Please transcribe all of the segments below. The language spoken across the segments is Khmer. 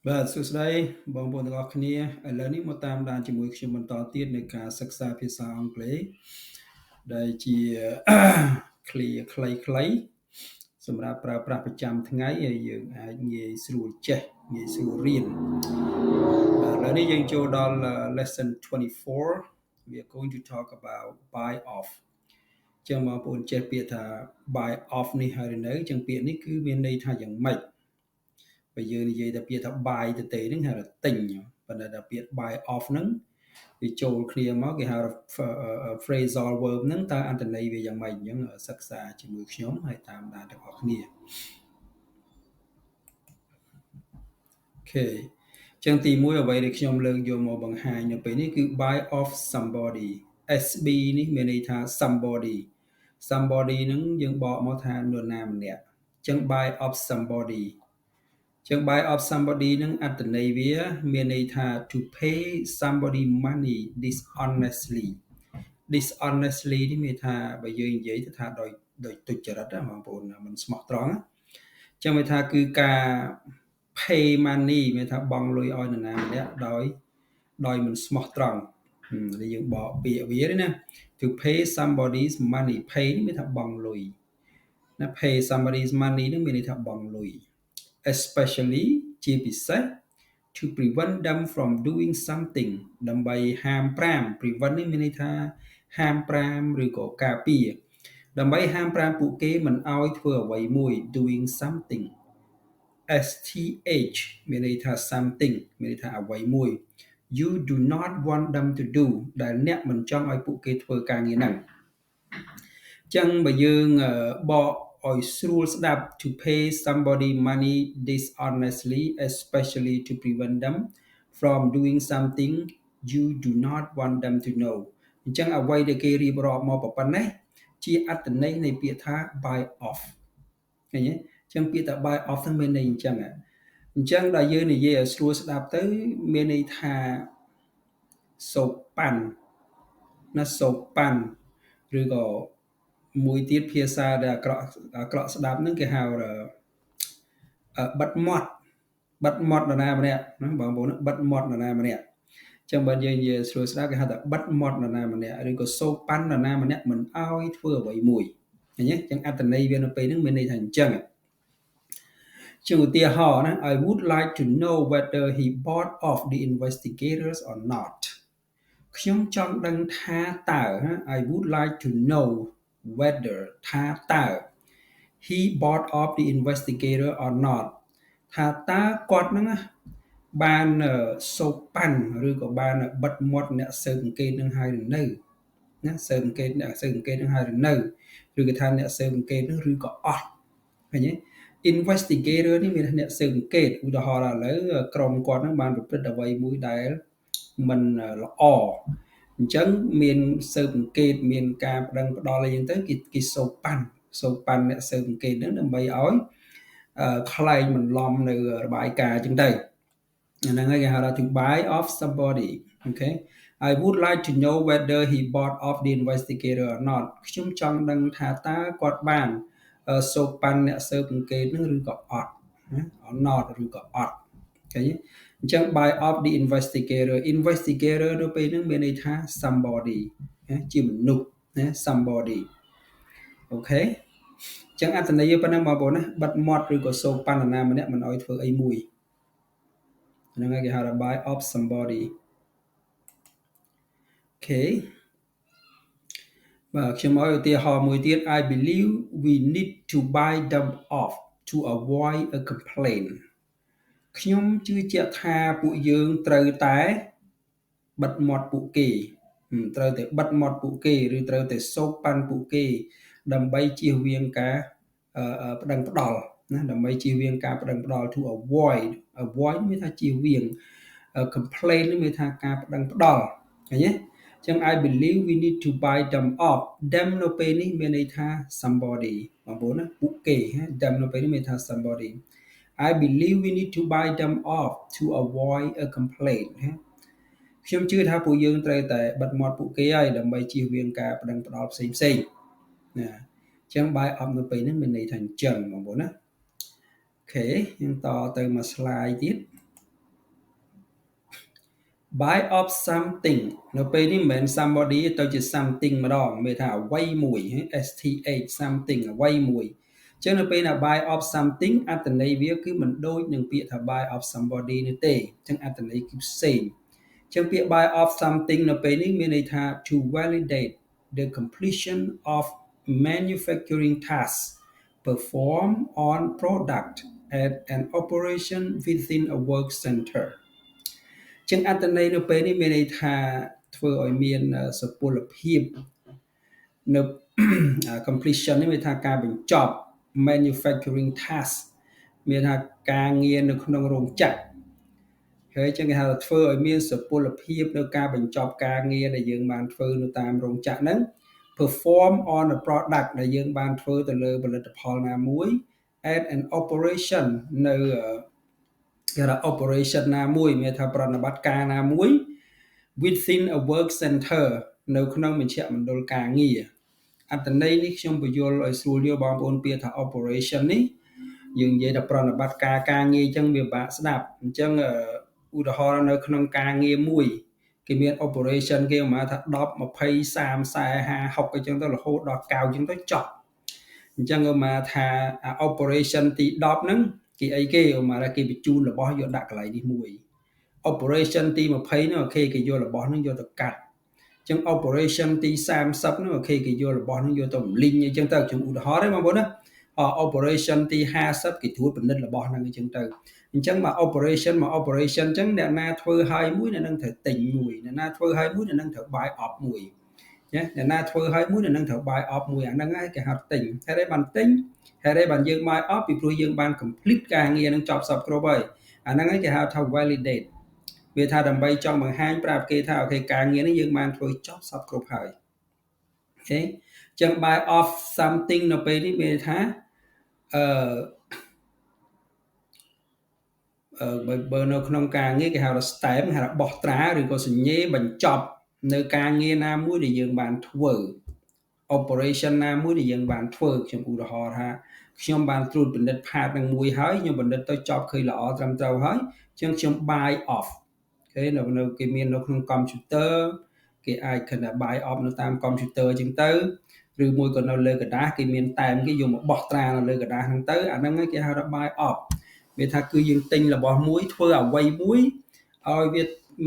បាទសួស្តីបងប្អូនទាំងអស់គ្នាឥឡូវនេះមកតាមដានជាមួយខ្ញុំបន្តទៀតនៃការសិក្សាភាសាអង់គ្លេសដែលជា clear ខ្លីៗសម្រាប់ប្រើប្រាស់ប្រចាំថ្ងៃហើយយើងអាចងាយស្រួលចេះងាយស្រួលរៀនបាទឥឡូវនេះយើងចូលដល់ lesson 24 we are going to talk about buy off ចឹងបងប្អូនចេះពាក្យថា buy off នេះហើយឬនៅចឹងពាក្យនេះគឺមានន័យថាយ៉ាងម៉េចបើយើងនិយាយតែពាក្យថា buy ទៅទេហ្នឹងហៅថាទិញប៉ុន្តែដល់ពាក្យ buy off ហ្នឹងវាចូលគ្នាមកគេហៅ phrasal verb ហ្នឹងតើអត្ថន័យវាយ៉ាងម៉េចអញ្ចឹងសិក្សាជាមួយខ្ញុំហើយតាមដានទាំងអស់គ្នាអូខេចឹងទី1អ្វីដែលខ្ញុំលើកយកមកបង្ហាញនៅពេលនេះគឺ buy off somebody SB នេះមានន័យថា somebody ហ្នឹងយើងបកមកថានរណាម្នាក់ចឹង buy off somebodyចឹង buy off somebody នឹងអត្ថន័យវាមានន័យថា to pay somebody money dishonestly នេះមានថាបើយើងនិយាយទៅថាដោយទុច្ចរិតបងប្អូនមិនស្មោះត្រង់ចឹងមានថាគឺការ pay money មានថាបង់លុយឲ្យនរណាម្នាក់ដោយមិនស្មោះត្រង់ដែលយើងបកពាក្យវាណា to pay somebody's money pay នេះមានថាបង់លុយណា pay somebody's money នឹងមានន័យថាបង់លុយespecially ជាពិសេស to prevent them from doing something ដើម្បីហាម5 prevent នេះមានន័យថាហាម5ឬក៏ការពារដើម្បីហាម5ពួកគេមិនឲ្យធ្វើអ្វីមួយ doing something STH មានន័យថា something មានន័យថាអ្វីមួយ you do not want them to do ដែលអ្នកមិនចង់ឲ្យពួកគេធ្វើការងារហ្នឹងចឹងបើយើងបកឲ្យស្រួលស្ដាប់ to pay somebody money dishonestly especially to prevent them from doing something you do not want them to know អញ្ចឹងអ្វីដែលគេរៀបរាប់មកប៉ុណ្ណេះជាអត្ថន័យនៃពាក្យថា buy off ឃើញទេអញ្ចឹងពាក្យថា buy off ហ្នឹងមានន័យអញ្ចឹងដល់យើងនិយាយឲ្យស្រួលស្ដាប់ទៅមានន័យថាសូកប៉ាន់ណាសូកប៉ាន់ឬក៏មួយទៀតភាសាដែលអាក្រក់ស្ដាប់ហ្នឹងគេហៅបិទមាត់នរណាម្នាក់ណាបងប្អូនបិទមាត់នរណាម្នាក់ចឹងបើយើងនិយាយស្រួលស្ដាប់គេហៅថាបិទមាត់នរណាម្នាក់ឬក៏សូកប៉ាន់នរណាម្នាក់មិនឲ្យធ្វើអ្វីមួយឃើញទេចឹងអត្ថន័យវានៅពេលហ្នឹងមានន័យថាអញ្ចឹងជាឧទាហរណ៍ណា I would like to know whether he bought off the investigators or not ខ្ញុំចង់ដឹងថាតើ I would like to know whether ថាតើ he bought off the investigator or not ថាតើគាត់ហ្នឹងបានសូកប៉ាន់ឬក៏បានបិទមាត់អ្នកស៊ើបអង្កេតនឹងហើយឬនៅណាស៊ើបអង្កេតអ្នកស៊ើបអង្កេតនឹងហើយឬនៅឬក៏ថាអ្នកស៊ើបអង្កេតនឹងឬក៏អត់ឃើញទេ investigator នេះមានអ្នកស៊ើបអង្កេតឧទាហរណ៍ឥឡូវក្រុមគាត់នឹងបានប្រព្រឹត្តអ្វីមួយដែលមិនល្អអញ្ចឹងមានស៊ើបអង្កេតមានការប្តឹងផ្តល់អីចឹងទៅគេសូកប៉ាន់អ្នកស៊ើបអង្កេតហ្នឹងដើម្បីឲ្យខ្លែងបន្លំនៅរបាយការណ៍ចឹងទៅហ្នឹងហើយគេហៅថា to buy off somebody okay I would like to know whether he bought off the investigator or not ខ្ញុំចង់ដឹងថាតើគាត់បានសូកប៉ាន់អ្នកស៊ើបអង្កេតហ្នឹងឬក៏អត់ or not ឬក៏អត់ឃើញទេអញ្ចឹង buy off the investigator នៅពេលហ្នឹងមានន័យថា somebody ជាមនុស្សណា somebody អូខេអញ្ចឹងអត្ថន័យប៉ុណ្ណឹងបងប្អូនណាបិទមាត់ឬក៏សូកប៉ាន់នរណាម្នាក់មិនឲ្យធ្វើអីមួយហ្នឹងហើយគេហៅថា buy off somebody អូខេបាទខ្ញុំឲ្យឧទាហរណ៍មួយទៀត I believe we need to buy them off to avoid a complaint ខ្ញុំជឿជាក់ថាពួកយើងត្រូវតែបិទមាត់ពួកគេត្រូវតែបិទមាត់ពួកគេឬត្រូវតែសូកប៉ាន់ពួកគេដើម្បីជៀសវាងការប្តឹងផ្តល់ណាដើម្បីជៀសវាងការប្តឹងផ្តល់ to avoid មានថាជៀសវាង complaint នេះមានថាការប្តឹងផ្តល់ឃើញទេចឹង I believe we need to buy them off them នៅពេលនេះមានន័យថា somebody បងប្អូនណាពួកគេ them នៅពេលនេះមានថា somebody I believe we need to buy them off to avoid a complaint ខ្ញុំជឿថាពួកយើងត្រូវតែបិទមាត់ពួកគេហើយដើម្បីជៀសវាងការប្តឹងផ្តល់ផ្សេងណាអញ្ចឹង buy off នៅពេលនេះមានន័យថាអញ្ចឹងបងប្អូនណាអូខេយើងតទៅមួយ slide ទៀត buy off something នៅពេលនេះមិនមែន somebody ទៅជា something ម្ដងមានថាអ្វីមួយ STH something អ្វីមួយអញ្ចឹងនៅពេលណា buy off something អត្ថន័យវាគឺមិនដូចនឹងពាក្យថា buy off somebody នេះទេអញ្ចឹងអត្ថន័យគឺផ្សេងអញ្ចឹងពាក្យ buy off something នៅពេលនេះមានន័យថា to validate the completion of manufacturing tasks performed on product at an operation within a work center ចឹងអត្ថន័យនៅពេលនេះមានន័យថាធ្វើឲ្យមានសុពលភាពនៅ completion នេះមានថាការបញ្ចប់ manufacturing task មានថាការងារនៅក្នុងរោងចក្រហើយចឹងគេហៅថាធ្វើឲ្យមានសុពលភាពនៅការបញ្ចប់ការងារដែលយើងបានធ្វើនៅតាមរោងចក្រហ្នឹង perform on a product ដែលយើងបានធ្វើទៅលើផលិតផលណាមួយ at an operation នៅគេថា operation ណាមួយមានថាប្រតិបត្តិការណាមួយ within a work center នៅក្នុងមជ្ឈមណ្ឌលការងារអត្ថន័យនេះខ្ញុំបញ្យល់ឲ្យស្រួលយល់បងប្អូនពាក្យថា operation នេះយើងនិយាយថាប្រតិបត្តិការងារអញ្ចឹងវាពិបាកស្ដាប់អញ្ចឹងឧទាហរណ៍នៅក្នុងការងារមួយគេមាន operation គេប្រហែលថា10 20 30 40 50អញ្ចឹងទៅរហូតដល់90អញ្ចឹងទៅចប់អញ្ចឹងមកថា operation ទី10ហ្នឹងគេអីគេមកថាគេបញ្ជូនរបស់យកដាក់កន្លែងនេះមួយ operation ទី20ហ្នឹងអូខេគេយករបស់ហ្នឹងយកទៅកាត់អញ្ចឹង operation ទី30ហ្នឹងអូខេគេយករបស់ហ្នឹងយកទៅរំលីងអញ្ចឹងទៅខ្ញុំឧទាហរណ៍ទេបងប្អូនណាoperation ទី50គេត្រួតពិនិត្យរបស់ហ្នឹងអញ្ចឹងទៅអញ្ចឹងមក operation អញ្ចឹងអ្នកណាធ្វើឲ្យមួយអ្នកនឹងត្រូវទិញមួយអ្នកណាធ្វើឲ្យមួយអ្នកនឹងត្រូវ buy off មួយណាអ្នកណាធ្វើឲ្យមួយអ្នកនឹងត្រូវ buy off មួយអាហ្នឹងហើយគេហៅទិញហេតុអីបានទិញហេតុអីបានយើង buy off ពីព្រោះយើងបាន complete ការងារនឹងចប់សពគ្រប់ហើយអាហ្នឹងហើយគេហៅថា validate វាថាដើម្បីចង់បង្ហាញប្រាប់គេថាអូខេការងារនេះយើងបានធ្វើចប់សពគ្រប់ហើយអូខេចឹង buy off something នៅពេលនេះមានថាបើនៅក្នុងការងារគេហៅថា stamp ហៅថាបោះត្រាឬក៏សញ្ញេបញ្ចប់នៅការងារណាមួយដែលយើងបានធ្វើ operation ណាមួយដែលយើងបានធ្វើខ្ញុំឧទាហរណ៍ថាខ្ញុំបានត្រួតពិនិត្យ part នឹងមួយហើយខ្ញុំពិនិត្យទៅចប់ឃើញល្អត្រឹមត្រូវហើយអញ្ចឹងខ្ញុំ buy off គេនៅគេមាននៅក្នុង computer គេអាចគណ buy off នៅតាម computer អញ្ចឹងទៅឬមួយក៏នៅលើกระดาษគេមានតែមគេយកមកបោះត្រានៅលើกระดาษហ្នឹងទៅអាហ្នឹងគេហៅថា buy off វាថាគឺយើងទិញរបស់មួយធ្វើអ្វីមួយឲ្យវា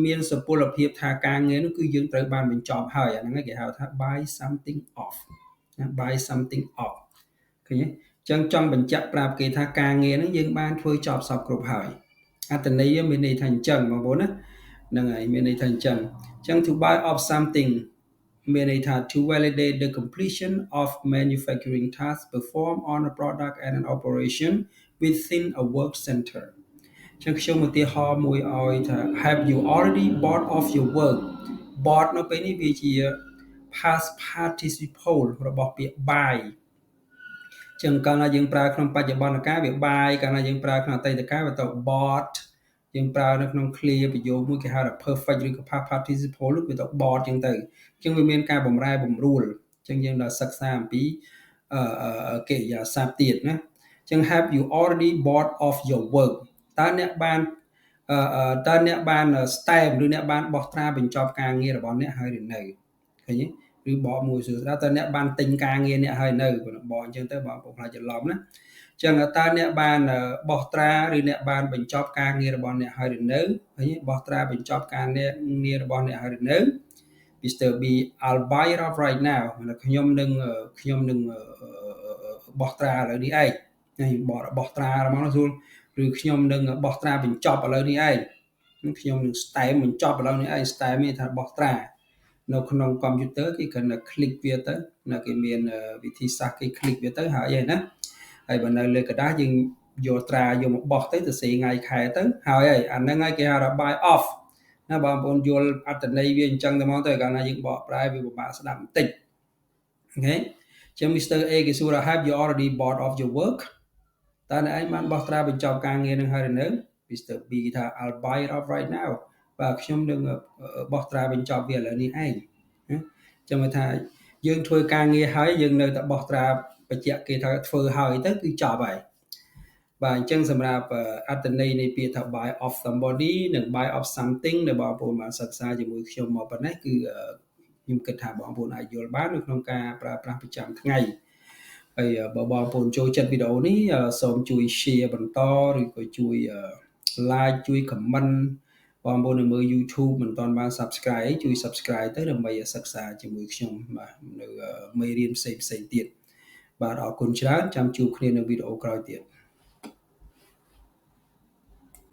មានសុពលភាពថាការងារនោះគឺយើងត្រូវបានបញ្ចប់ហើយអាហ្នឹងគេហៅថា buy something off ណា buy something off ឃើញទេអញ្ចឹងចង់បញ្ជាក់ប្រាប់គេថាការងារហ្នឹងយើងបានធ្វើចប់សពគ្រប់ហើយអត្ថន័យមានន័យថាអញ្ចឹងបងប្អូនណាហ្នឹងហើយមានន័យថាអញ្ចឹងអញ្ចឹង to buy off something មានន័យថា to validate the completion of manufacturing tasks performed on a product and an operation within a work center ចឹងខ្ញុំឧទាហរណ៍មួយឲ្យថា have you already bought off your work bought នៅពេលនេះវាជា past participle របស់ពាក្យ buy ចឹងកាលណាយើងប្រើក្នុងបច្ចុប្បន្នកាលវា buy កាលណាយើងប្រើក្នុងអតីតកាលវាទៅ bought យើងប្រើនៅក្នុង clear ប្រយោគមួយគេហៅថា perfect ឬក៏ past participle វាទៅ bought ចឹងទៅចឹងវាមានការបំរែបំរួលចឹងយើងដល់សិក្សាអំពីកិរិយាសព្ទទៀតណាចឹង have you already bought off your work តើអ្នកបានstamp ឬអ្នកបានបោះត្រាបញ្ចប់ការងាររបស់អ្នកហើយឬនៅឃើញទេឬបកមួយសួរតើអ្នកបានទិញការងារអ្នកហើយនៅបកអញ្ចឹងទៅបងប្អូនខ្លាចច្រឡំណាចឹងតើអ្នកបានបោះត្រាឬអ្នកបានបញ្ចប់ការងាររបស់អ្នកហើយឬនៅឃើញបោះត្រាបញ្ចប់ការងាររបស់អ្នកហើយឬនៅ Mr. B I'll buy it off right now ខ្ញុំនឹងបោះត្រាឥឡូវនេះឯងខ្ញុំបោះត្រាហ្មងណាស្រួលឬខ្ញុំនឹងបោះត្រាបញ្ចប់ឥឡូវនេះឯងខ្ញុំនឹង stamp បញ្ចប់ឥឡូវនេះឯង stamp នេះថាបោះត្រានៅក្នុង computer គេគ្រាន់តែ click វាទៅនៅគេមានវិធីសាស្ត្រគេ click វាទៅហើយណាហើយបើនៅលើกระดาษយើងយកត្រាយកមកបោះទៅសរសេរថ្ងៃខែទៅហើយអាហ្នឹងហើយគេហៅថា buy off ណាបងប្អូនយល់អត្ថន័យវាអញ្ចឹងទៅមកទៅកាលណាយើងបកប្រែវាពិបាកស្ដាប់បន្តិចអូខេចឹង Mr. A គេសួរថា have you already bought off your work តើអ្នកឯងបានបោះត្រាបញ្ចប់ការងារនឹងហើយឬនៅ Mr. B ថា I'll buy it off right now បាទខ្ញុំនឹងបោះត្រាបញ្ចប់វាឥឡូវនេះឯងចឹងមកថាយើងធ្វើការងារហើយយើងនៅតែបោះត្រាបញ្ជាក់គេថាធ្វើហើយទៅគឺចប់ហើយ បាទអញ្ចឹងសម្រាប់អត្ថន័យនៃពាក្យថា buy of somebody និង buy of something ដែលបងប្អូនបានសិក្សាជាមួយខ្ញុំមកប៉ុណ្ណេះគឺខ្ញុំគិតថាបងប្អូនអាចយល់បាននៅក្នុងការប្រើប្រាស់ប្រចាំថ្ងៃហើយបើបងប្អូនចូលចិត្តវីដេអូនេះសូមជួយ share បន្តឬក៏ជួយ like ជួយ comment បងប្អូននៅមើល YouTube មិនទាន់បាន subscribe ជួយ subscribe ទៅដើម្បីសិក្សាជាមួយខ្ញុំបាទនៅមេរៀនផ្សេងទៀតបាទអរគុណច្រើនចាំជួបគ្នានៅវីដេអូក្រោយទៀត